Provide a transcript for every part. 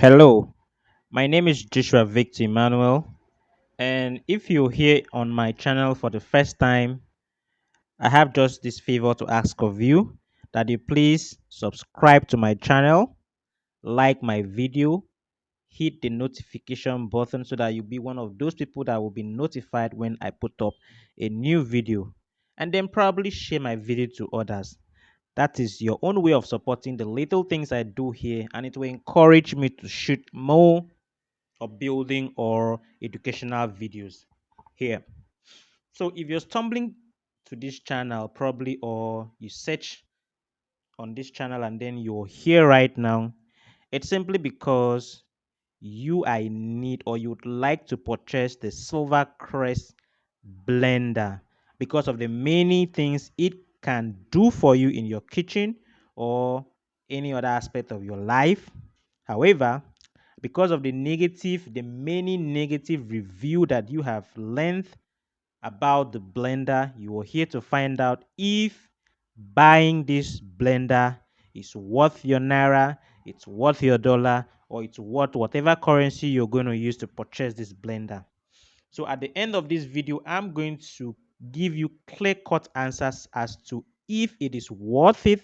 Hello, my name is Joshua Victor Emmanuel, and if you're here on my channel for the first time, I have just this favor to ask of you that you please subscribe to my channel, like my video, hit the notification button so that you'll be one of those people that will be notified when I put up a new video, and then probably share my video to others. That is your own way of supporting the little things I do here, and it will encourage me to shoot more or building or educational videos here. So if you're stumbling to this channel probably or you search on this channel and then you're here right now, it's simply because you are in need or you'd like to purchase the Silver Crest blender because of the many things it can do for you in your kitchen or any other aspect of your life. However, because of the many negative review that you have learned about the blender, you are here to find out if buying this blender is worth your naira, it's worth your dollar, or it's worth whatever currency you're going to use to purchase this blender. So at the end of this video, I'm going to give you clear-cut answers as to if it is worth it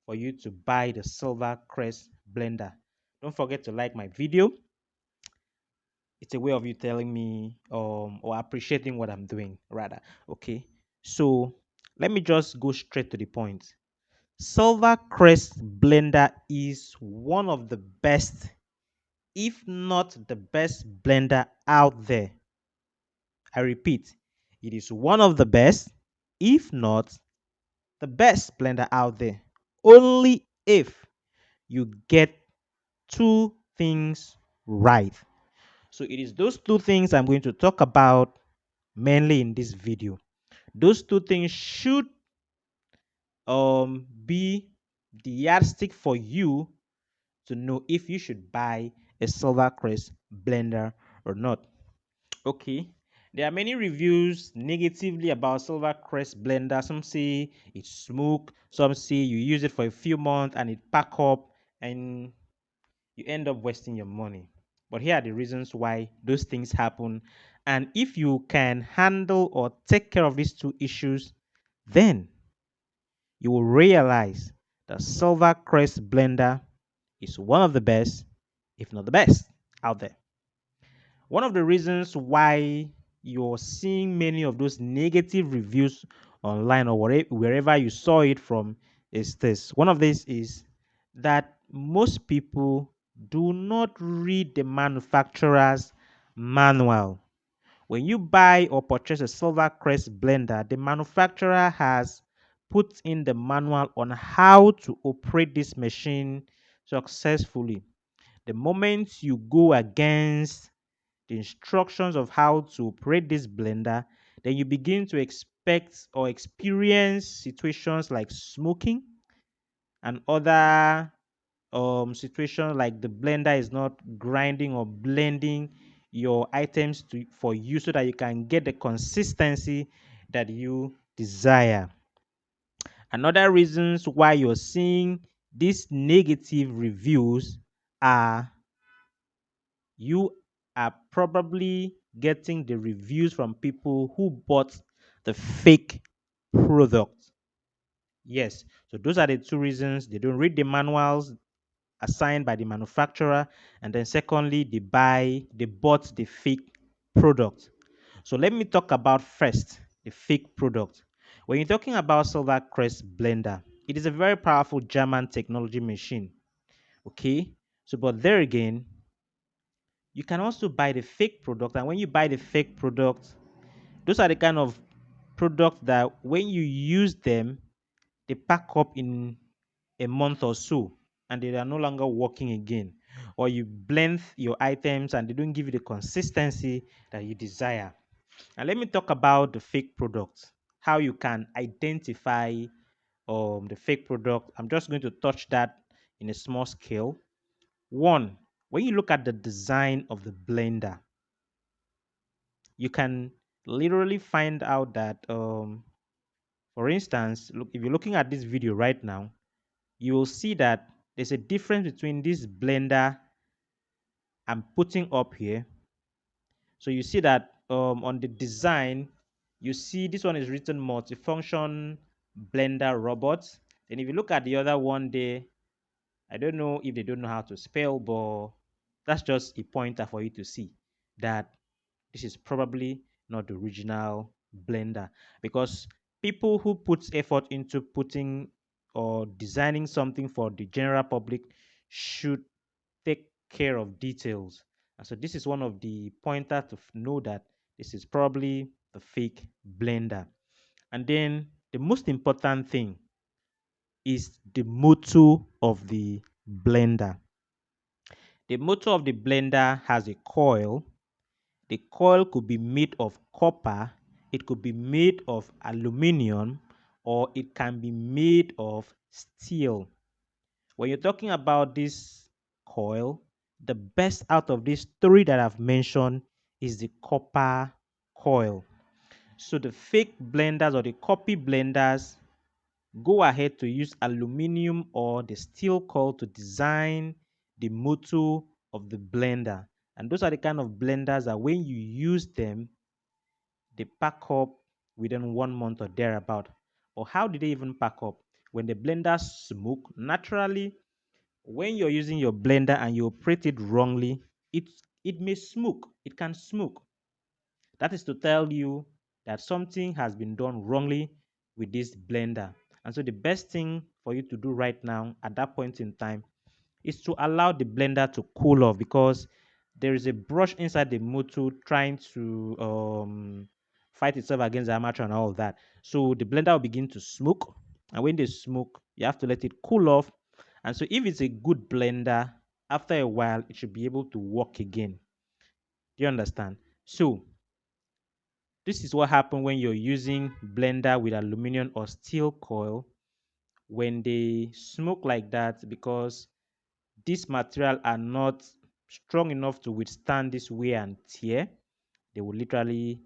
for you to buy the Silver Crest blender. Don't forget to like my video. It's a way of you telling me or appreciating what I'm doing rather. Okay. So let me just go straight to the point. Silver Crest blender is one of the best, if not the best blender out there. I repeat, it is one of the best, if not the best blender out there. Only if you get two things right. So it is those two things I'm going to talk about mainly in this video. Those two things should be the yardstick for you to know if you should buy a Silvercrest blender or not. Okay. There are many reviews negatively about Silvercrest blender. Some say it's smoke, some say you use it for a few months and it pack up and you end up wasting your money. But here are the reasons why those things happen. And if you can handle or take care of these two issues, then you will realize that Silver Crest blender is one of the best, if not the best, out there. One of the reasons why you're seeing many of those negative reviews online or wherever you saw it from is this. One of these is that most people do not read the manufacturer's manual. When you buy or purchase a Silvercrest blender, the manufacturer has put in the manual on how to operate this machine successfully. The moment you go against the instructions of how to operate this blender, then you begin to expect or experience situations like smoking and other situations like the blender is not grinding or blending your items for you so that you can get the consistency that you desire. Another reasons why you're seeing these negative reviews are you are probably getting the reviews from people who bought the fake product. Yes, so those are the two reasons. They don't read the manuals assigned by the manufacturer, and then secondly, they bought the fake product. So let me talk about first the fake product. When you're talking about Silvercrest blender, it is a very powerful German technology machine. Okay, so but there again, you can also buy the fake product, and when you buy the fake product, those are the kind of product that when you use them, they pack up in a month or so and they are no longer working again, or you blend your items and they don't give you the consistency that you desire. And let me talk about the fake products, how you can identify the fake product. I'm just going to touch that in a small scale. One, when you look at the design of the blender, you can literally find out that for instance, look, if you're looking at this video right now, you will see that there's a difference between this blender I'm putting up here. So you see that on the design, you see this one is written multifunction blender robots. And if you look at the other one there, I don't know if they don't know how to spell, but that's just a pointer for you to see that this is probably not the original blender, because people who puts effort into putting or designing something for the general public should take care of details. And so this is one of the pointer to know that this is probably the fake blender. And then the most important thing is the motor of the blender. The motor of the blender has a coil. The coil could be made of copper, it could be made of aluminum, or it can be made of steel. When you're talking about this coil, the best out of these three that I've mentioned is the copper coil. So the fake blenders or the copy blenders go ahead to use aluminum or the steel coil to design the motor of the blender. And those are the kind of blenders that when you use them, they pack up within 1 month or thereabout. Or how did they even pack up? When the blender smoke, naturally, when you're using your blender and you operate it wrongly, it may smoke. It can smoke. That is to tell you that something has been done wrongly with this blender. And so the best thing for you to do right now at that point in time is to allow the blender to cool off, because there is a brush inside the motor trying to fight itself against the armature and all of that. So the blender will begin to smoke. And when they smoke, you have to let it cool off. And so if it's a good blender, after a while, it should be able to work again. Do you understand? So this is what happens when you're using blender with aluminum or steel coil. When they smoke like that, because these material are not strong enough to withstand this wear and tear, they will literally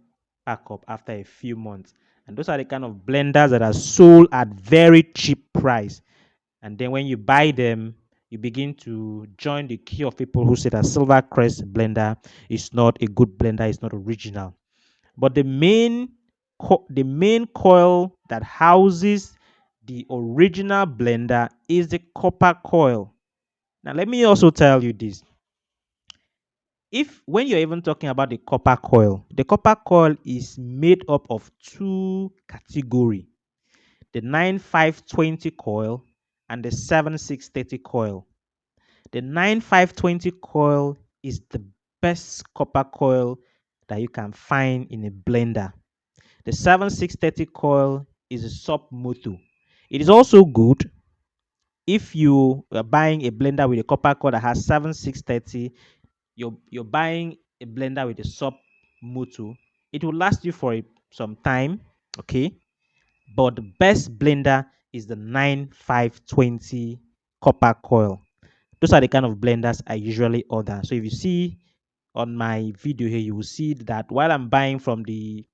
pack up after a few months. And those are the kind of blenders that are sold at very cheap price. And then when you buy them, you begin to join the queue of people who say that Silver Crest blender is not a good blender, it's not original. But the main coil that houses the original blender is the copper coil. Now let me also tell you this. If when you're even talking about the copper coil is made up of two category: the 9520 coil and the 7630 coil. The 9520 coil is the best copper coil that you can find in a blender. The 7630 coil is a sub motor. It is also good if you are buying a blender with a copper coil that has 7630. You're buying a blender with a sub motor. It will last you for some time, okay? But the best blender is the 9520 copper coil. Those are the kind of blenders I usually order. So if you see on my video here, you will see that while I'm buying from the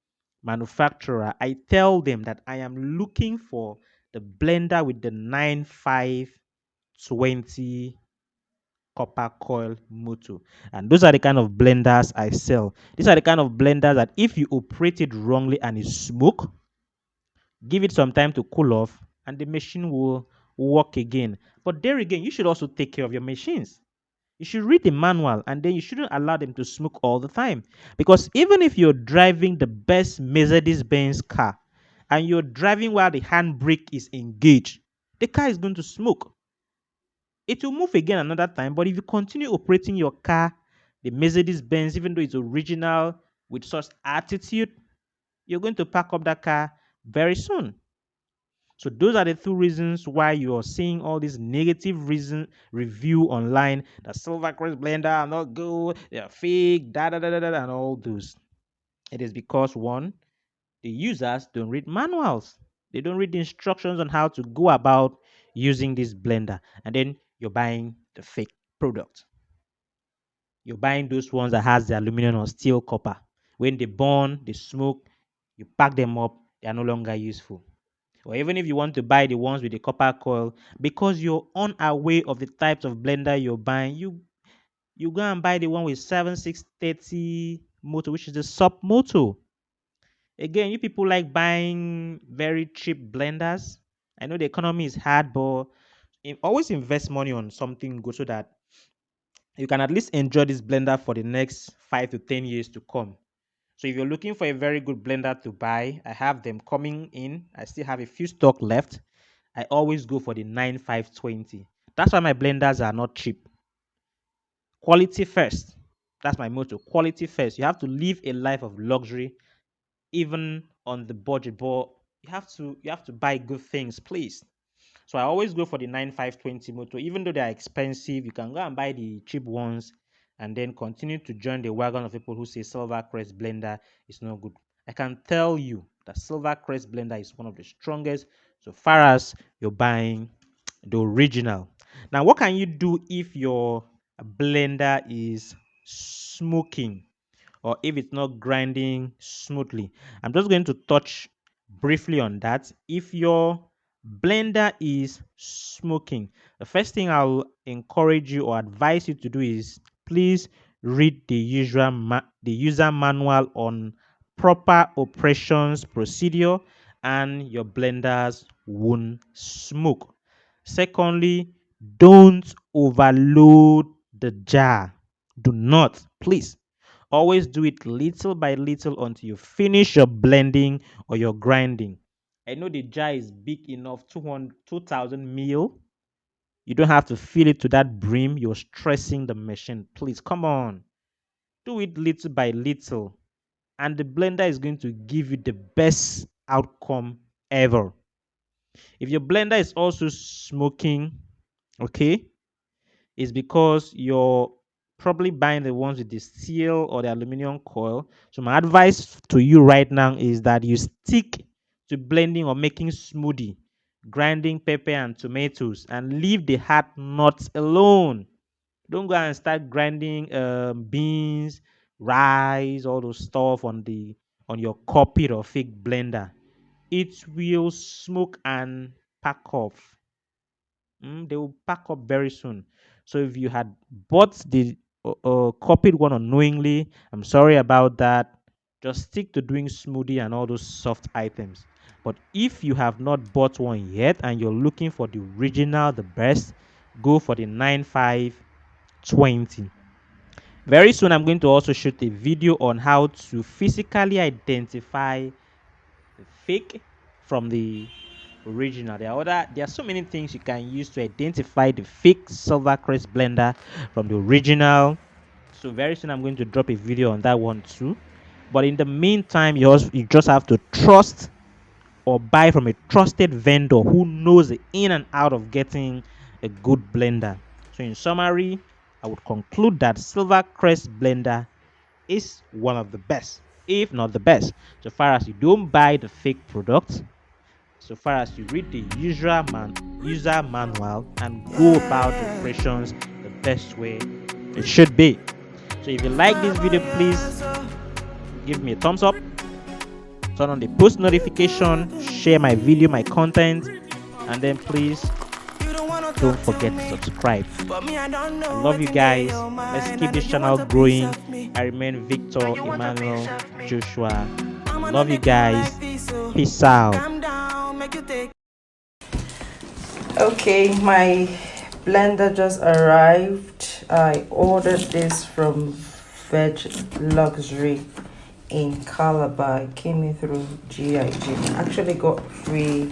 manufacturer, I tell them that I am looking for the blender with the 9520 copper coil motor. And those are the kind of blenders I sell. These are the kind of blenders that if you operate it wrongly and it smoke, give it some time to cool off and the machine will work again. But there again, you should also take care of your machines. You should read the manual and then you shouldn't allow them to smoke all the time. Because even if you're driving the best Mercedes Benz car and you're driving while the handbrake is engaged, the car is going to smoke. It will move again another time, but if you continue operating your car, the Mercedes Benz, even though it's original with such attitude, you're going to pack up that car very soon. So those are the two reasons why you are seeing all these negative reason review online that Silvercrest blender are not good, they are fake, and all those. It is because one, the users don't read manuals. They don't read the instructions on how to go about using this blender. And then you're buying the fake product. You're buying those ones that has the aluminum or steel copper. When they burn, they smoke, you pack them up, they are no longer useful. Or even if you want to buy the ones with the copper coil, because you're unaware of the types of blender you're buying, you go and buy the one with 7630 motor, which is the sub motor. Again, you people like buying very cheap blenders. I know the economy is hard, but always invest money on something good so that you can at least enjoy this blender for the next 5 to 10 years to come. So if you're looking for a very good blender to buy, I have them coming in. I still have a few stock left. I always go for the 9520. That's why my blenders are not cheap. Quality first. That's my motto. Quality first. You have to live a life of luxury, even on the budget, but you have to buy good things, please. So I always go for the 9520 motor, even though they are expensive. You can go and buy the cheap ones and then continue to join the wagon of people who say Silver Crest blender is no good. I can tell you that Silver Crest blender is one of the strongest so far as you're buying the original. Now, what can you do if your blender is smoking or if it's not grinding smoothly? I'm just going to touch briefly on that. If your blender is smoking, the first thing I'll encourage you or advise you to do is please read the user manual on proper operations procedure, and your blenders won't smoke. Secondly, don't overload the jar. Do not, please. Always do it little by little until you finish your blending or your grinding. I know the jar is big enough, 2000 mil. You don't have to fill it to that brim. You're stressing the machine. Please, come on. Do it little by little. And the blender is going to give you the best outcome ever. If your blender is also smoking, okay, is because you're probably buying the ones with the steel or the aluminum coil. So my advice to you right now is that you stick to blending or making smoothie, grinding pepper and tomatoes, and leave the hard nuts alone. Don't go and start grinding beans, rice, all those stuff on your copied or fake blender. It will smoke and pack off. They will pack up very soon. So if you had bought the copied one unknowingly, I'm sorry about that. Just stick to doing smoothie and all those soft items. But if you have not bought one yet and you're looking for the original, the best, go for the 9520. Very soon, I'm going to also shoot a video on how to physically identify the fake from the original. There are so many things you can use to identify the fake Silvercrest blender from the original. So very soon I'm going to drop a video on that one too. But in the meantime, you just have to trust or buy from a trusted vendor who knows the in and out of getting a good blender. So in summary, I would conclude that Silvercrest blender is one of the best, if not the best, so far as you don't buy the fake products, so far as you read the user manual and go about the operations the best way it should be. So if you like this video, please give me a thumbs up, turn on the post notification, share my video, my content, and then please don't forget to subscribe. I love you guys. Let's keep this channel growing. I remain Victor Emmanuel Joshua. Love you guys. Peace out. Okay, my blender just arrived. I ordered this from Veg Luxury in Calabar. It came in through GIG. Actually got free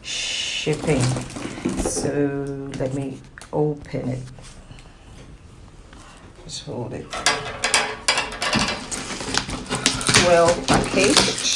shipping. So let me open it. Just hold it. Well packaged.